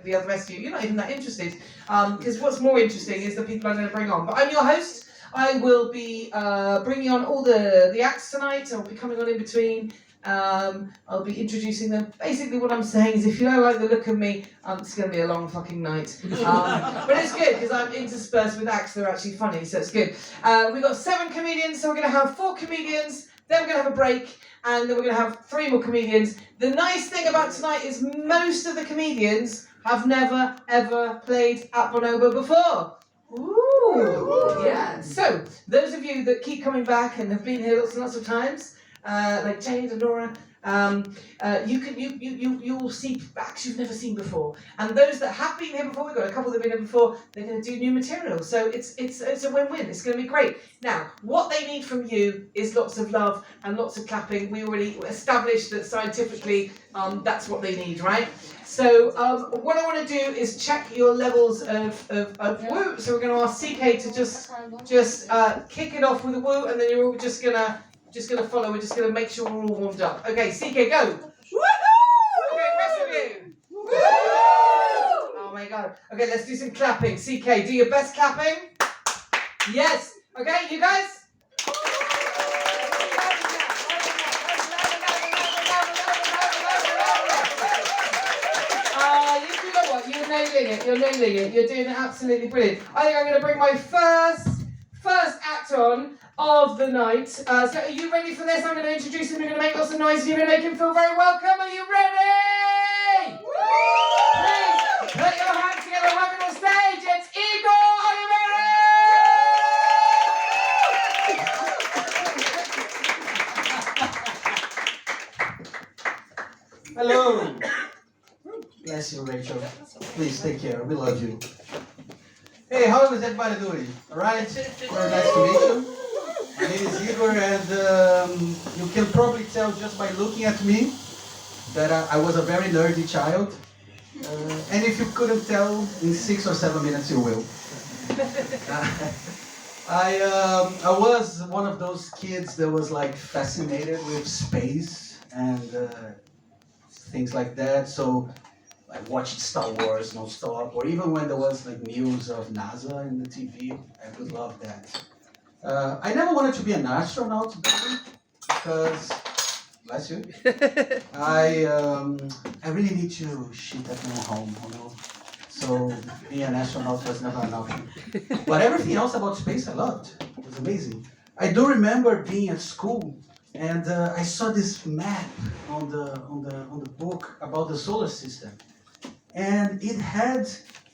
the other rest of you. You're not even that interested. Because what's more interesting is the people I'm going to bring on. But I'm your host. I will be bringing on all the acts tonight. I'll be coming on in between. I'll be introducing them. Basically what I'm saying is if you don't like the look of me, it's going to be a long fucking night. But it's good because I'm interspersed with acts that are actually funny, so it's good. We've got 7 comedians, so we're going to have 4 comedians, then we're going to have a break, and then we're going to have 3 more comedians. The nice thing about tonight is most of the comedians have never ever played at Bonobo before. Ooh, yeah. So those of you that keep coming back and have been here lots and lots of times, like Jade and Nora, you'll see acts you've never seen before. And those that have been here before, we've got a couple that have been here before, they're going to do new material. So it's a win-win. It's going to be great. Now, what they need from you is lots of love and lots of clapping. We already established that scientifically that's what they need, right? So what I want to do is check your levels of woo. So we're going to ask CK to just kick it off with a woo, and then you're all just gonna follow. We're just gonna make sure we're all warmed up. Okay, CK, go. Woohoo! Okay, rest of you. Woo! Oh my God. Okay, let's do some clapping. CK, do your best clapping. Yes. Okay, you guys. You're nailing it. You're doing it absolutely brilliant. I think I'm going to bring my first act on of the night. So are you ready for this? I'm going to introduce him. We're going to make lots of noise. You're going to make him feel very welcome. Are you ready? Please put your hands together. Welcome on stage. It's Igor Oliveira. Hello. Bless you, Rachel. Please take care. We love you. Hey, how is everybody doing? All right? Very nice to meet you. My name is Igor, and you can probably tell just by looking at me that I was a very nerdy child. And if you couldn't tell, in 6 or 7 minutes you will. I was one of those kids that was like fascinated with space and things like that. So I watched Star Wars non-stop, or even when there was like news of NASA in the TV, I would love that. I never wanted to be an astronaut because, bless you, I really need to shit at my home, you know. So being an astronaut was never an option. But everything else about space I loved. It was amazing. I do remember being at school and I saw this map on the book about the solar system. And it had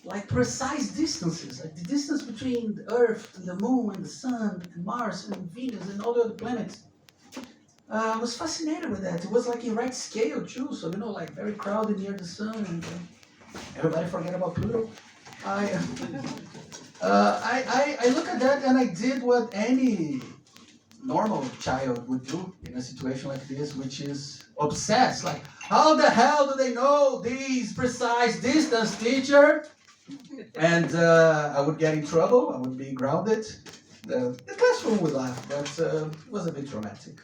like precise distances, like the distance between the Earth and the Moon and the Sun and Mars and Venus and all the other planets. I was fascinated with that. It was like in right scale too, so you know, like very crowded near the Sun, and everybody forget about Pluto. I look at that and I did what any normal child would do in a situation like this, which is obsessed. Like, how the hell do they know these precise distance, teacher? And I would get in trouble. I would be grounded. The classroom would laugh, but it was a bit traumatic.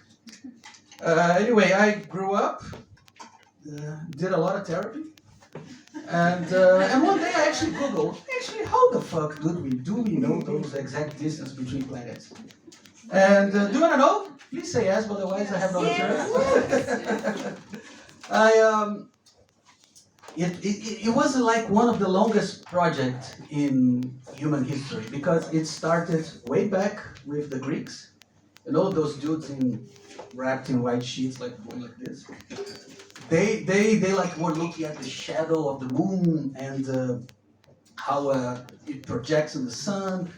Anyway, I grew up, did a lot of therapy, and one day I actually Googled, how the fuck do we know those exact distance between planets? And do you want to know? Please say yes, but otherwise I have no answer. It was like one of the longest projects in human history because it started way back with the Greeks. You know, those dudes wrapped in white sheets, like going like this. They like were looking at the shadow of the moon and how it projects in the sun.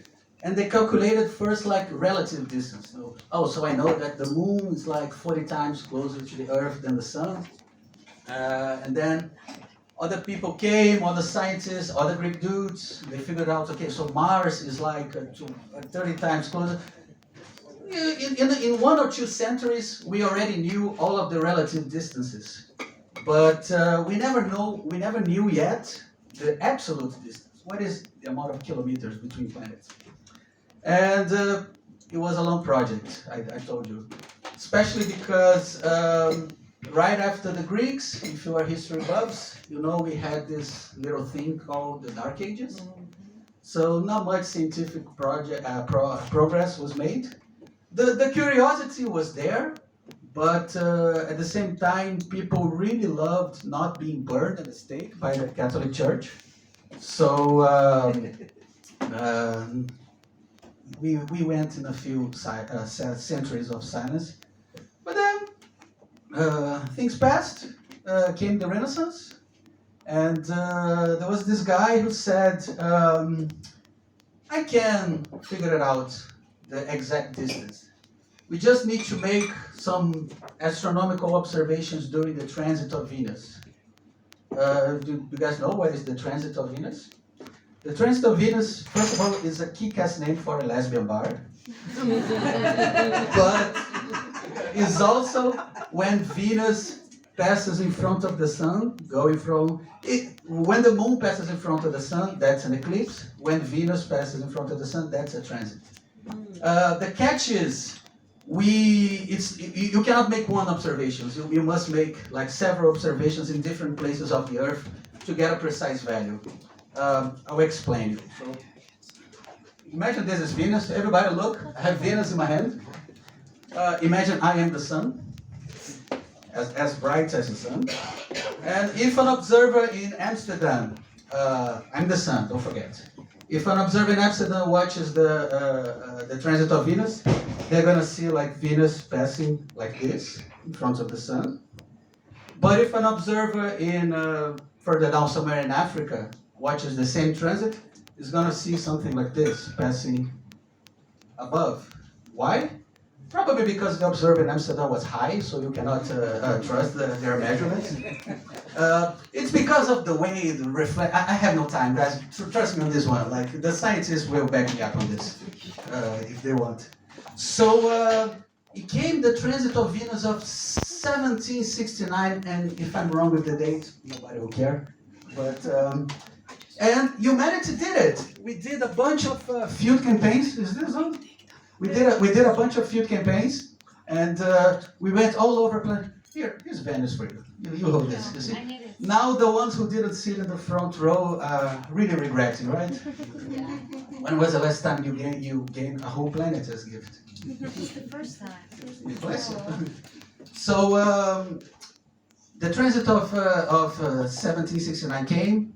And they calculated first like relative distance. So I know that the moon is like 40 times closer to the Earth than the sun. And then other people came, other scientists, other Greek dudes. They figured out, okay, so Mars is like 30 times closer. In 1 or 2 centuries, we already knew all of the relative distances, but we never knew yet the absolute distance. What is the amount of kilometers between planets? And it was a long project, I told you, especially because right after the Greeks, if you are history buffs, you know we had this little thing called the Dark Ages. So not much scientific progress was made. The curiosity was there, but at the same time, people really loved not being burned at the stake by the Catholic Church. So we went in a few centuries of silence. But then things passed, came the Renaissance, and there was this guy who said, I can figure it out, the exact distance. We just need to make some astronomical observations during the transit of Venus. Do you guys know what is the transit of Venus? The transit of Venus, first of all, is a kick-ass name for a lesbian bar. But is also when Venus passes in front of the sun, going from it, when the moon passes in front of the sun, that's an eclipse. When Venus passes in front of the sun, that's a transit. The catch is you cannot make one observation. You must make like several observations in different places of the Earth to get a precise value. I'll explain you. So, imagine this is Venus. Everybody look, I have Venus in my hand. Imagine I am the sun, as bright as the sun. And if an observer in Amsterdam, I'm the sun, don't forget. If an observer in Amsterdam watches the transit of Venus, they're gonna see like Venus passing like this in front of the sun. But if an observer in further down somewhere in Africa watches the same transit, is gonna see something like this passing above. Why? Probably because the observer in Amsterdam was high, so you cannot trust their measurements. It's because of the way the reflect. I have no time, guys. Trust me on this one. Like the scientists will back me up on this if they want. So it came the transit of Venus of 1769, and if I'm wrong with the date, nobody will care. But and humanity did it. We did a bunch of field campaigns. Is this on? We did a bunch of field campaigns, and we went all over planet. Here's Venus for you. You hold this. You see? Now the ones who didn't sit in the front row are really regretting, right? When was the last time you gained a whole planet as a gift? The first time. Bless you. So the transit of 1769 came.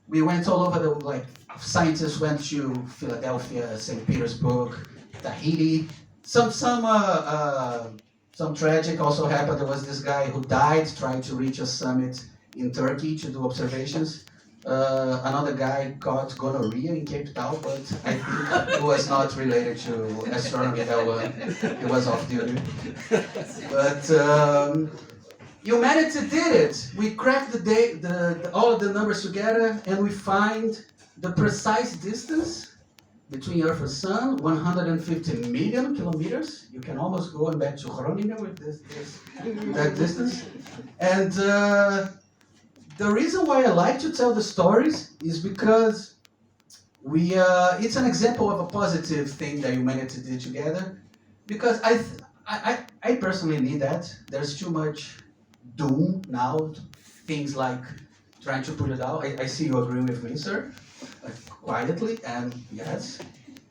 We went all over the scientists went to Philadelphia, St. Petersburg, Tahiti. Some tragic also happened. There was this guy who died trying to reach a summit in Turkey to do observations. Another guy got gonorrhea in Cape Town, but I think it was not related to astronomy. It was off duty. But humanity did it. We cracked all of the numbers together, and we find the precise distance between Earth and Sun, 150 million kilometers. You can almost go back to Groningen with that distance. And the reason why I like to tell the stories is because it's an example of a positive thing that humanity did together. Because I personally need that. There's too much doom now, things like trying to put it out. I see you agreeing with me, sir. Quietly, and yes.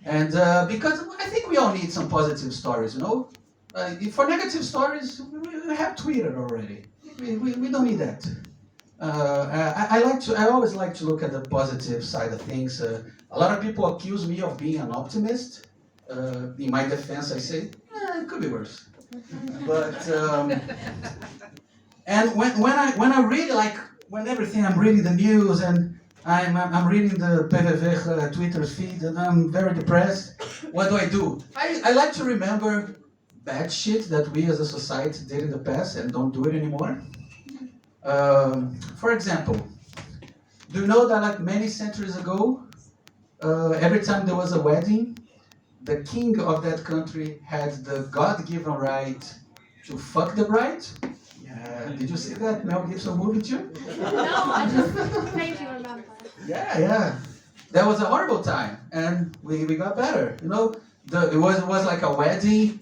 And because I think we all need some positive stories, you know? For negative stories, we have Twitter already. We don't need that. I always like to look at the positive side of things. A lot of people accuse me of being an optimist. In my defense, I say, it could be worse. But and when I really when everything, I'm reading the news and I'm reading the PVV Twitter feed and I'm very depressed. What do? I like to remember bad shit that we as a society did in the past and don't do it anymore. For example, do you know that many centuries ago, every time there was a wedding, the king of that country had the God-given right to fuck the bride? Did you see that Mel Gibson movie too? No, I just vaguely remember. Yeah. That was a horrible time, and we got better. You know, it was like a wedding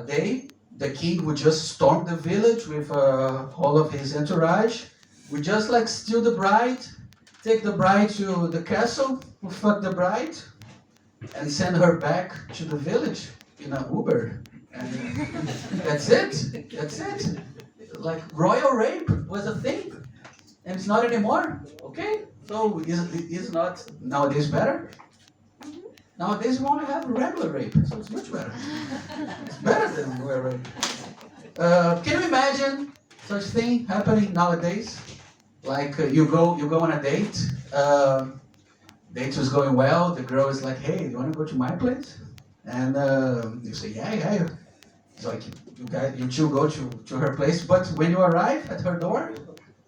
day. the king would just storm the village with all of his entourage. Would just like steal the bride, take the bride to the castle, fuck the bride, and send her back to the village in an Uber. And that's it. That's it. Like royal rape was a thing, and it's not anymore. Okay, so is not nowadays better? Nowadays we want to have regular rape, so it's much better. It's better than royal rape. Can you imagine such thing happening nowadays? Like you go on a date. Date was going well. The girl is like, "Hey, you want to go to my place?" And you say, "Yeah." It's like you two go to her place, but when you arrive at her door,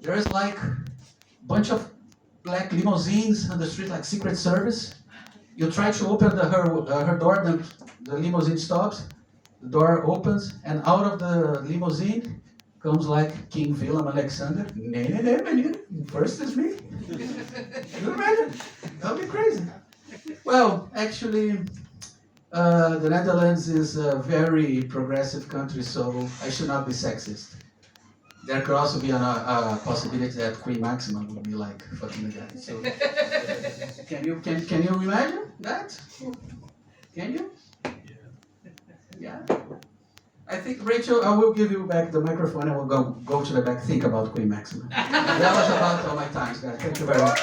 there is like a bunch of black limousines on the street, like Secret Service. You try to open her door, the limousine stops, the door opens, and out of the limousine comes like King Willem Alexander. Nee, first is me. Can you imagine? That would be crazy. Well, actually, the Netherlands is a very progressive country, so I should not be sexist. There could also be a possibility that Queen Maxima would be like fucking the guy. So, can you imagine that? Can you? Yeah. I think, Rachel, I will give you back the microphone and we'll go to the back, think about Queen Maxima. That was about all my times, guys. Thank you very much.